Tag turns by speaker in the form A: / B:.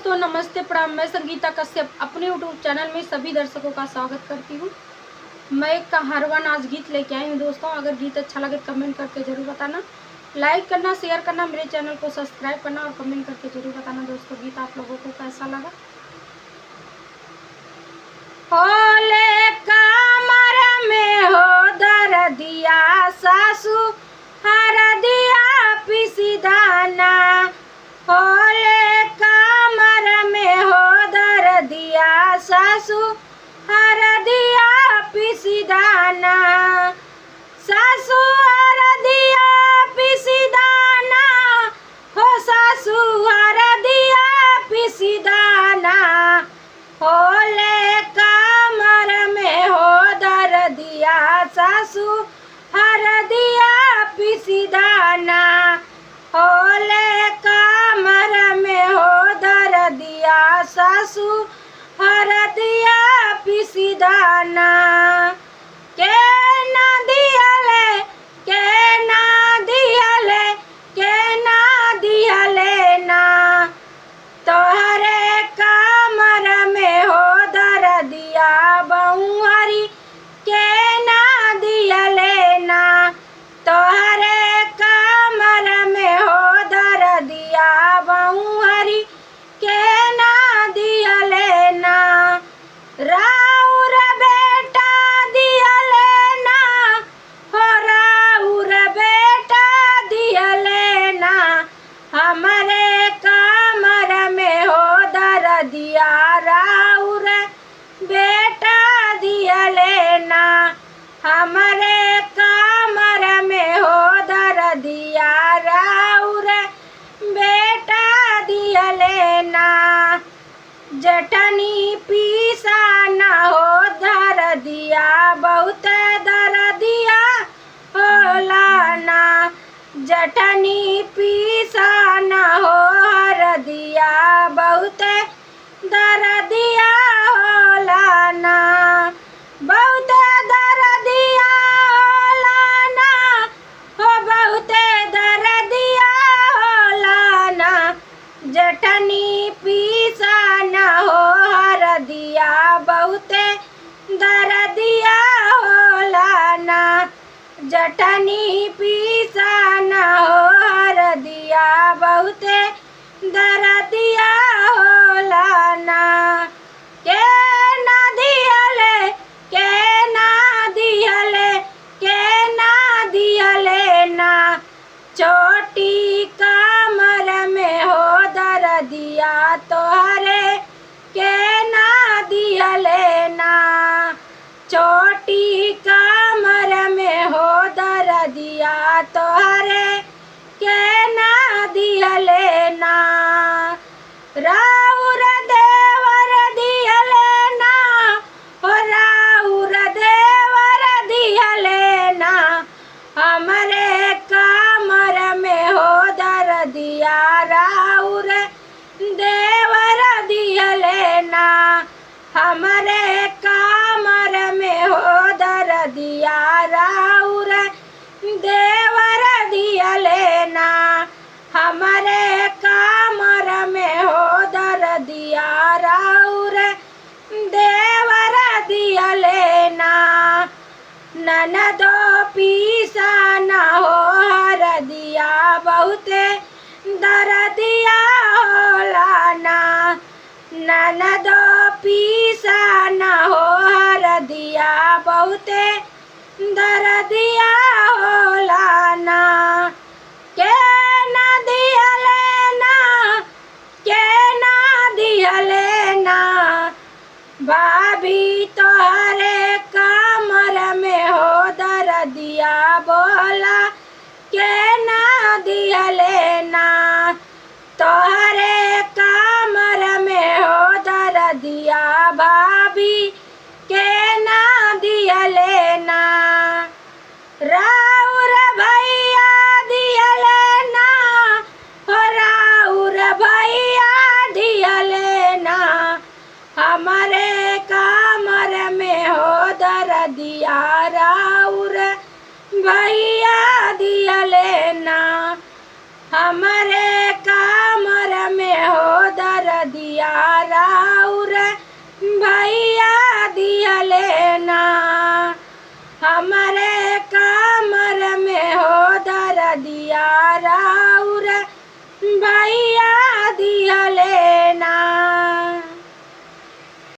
A: दोस्तों नमस्ते प्रणाम। मैं संगीता कश्यप अपने यूट्यूब चैनल में सभी दर्शकों का स्वागत करती हूँ। मैं एक हरवा नाच गीत लेके आई हूँ दोस्तों। अगर गीत अच्छा लगे कमेंट करके जरूर बताना, लाइक करना, शेयर करना, मेरे चैनल को सब्सक्राइब करना और कमेंट करके जरूर बताना दोस्तों गीत आप लोगों को कैसा लगा। होले कमर में हो दर्दिया सासू हर दिया पिसी दाना, होले कमर में हो दर्दिया सासू हर दिया पिसी दाना, सासू हर दिया पिसी दाना, हो सासू हर दिया पिसी दाना, होले कमर में हो दर्दिया सासू हर दिया पिसी दाना, होले कमर में हो दर्दिया सासू हर दिया पिसी दाना। के ना दियले, के ना दियले, के ना दियले ना, तोहरे कमर में हो दर्दिया बहुहरी के ना दियले ना, तोहरे कमर में हो दर्दिया बहुहरी के ना दियले ना, राउर बेटा दियले ना, हो राउर बेटा दियले ना, हमरे कमर में हो दर्दिया राउर बेटा दियले ना, हमरे कमर में हो दर्दिया राउर बेटा दियले ना, जटनी पीसा ना हो दर्दिया बहुत दर्दिया होला ना, जटनी पीसा ना हो हरदिया बहुत दर्दिया होला ना, बहुत दर्दिया होला ना, हो बहुत दर्दिया होला ना, जटनी पीसा ना हो हरदिया बहुत दर्दिया होला ना, जटनी पीसा ना हो हरदिया बहुत दर्दिया होला ना, के ना दियले, के ना दियले, के ना दियले ना, छोटी कमर में हो दर्दिया तोहरे के ना दियले ना, छोटी कमर में हो दर्दिया तोहरे के ना दियले ना, राउर देवर दियले ना, हो राउर देवर दियले ना, हमरे कमर में हो दर्दिया राउर देवर दियले ना, हमरे कमर में हो दर्दिया राउर देवर दियले ना, हमरे कमर में हो दर्दिया राउर देवर दियले ना, ननदो पीसा ना हो हरदिया बहुत दर्दिया होला ना, ननदो पीसा ना हो हरदिया बहुत दर्दिया होला ना, के ना दियले ना, के ना दियले ना, भाभी तोहरे कमर में हो दर्दिया बोला के ना दियले ना, तोहरे कमर में हो दर्दिया भाभी के ना दियले ना, राउर भैया दियले ना, हो राउर भैया दियले ना, हमारे कमर में हो दर्दिया राउर भैया दियले ना, हमारे कमर में हो दर्दिया दिया राउर भैया दिया लेना हमारे कमर में हो दर दिया राउर भैया दिया लेना।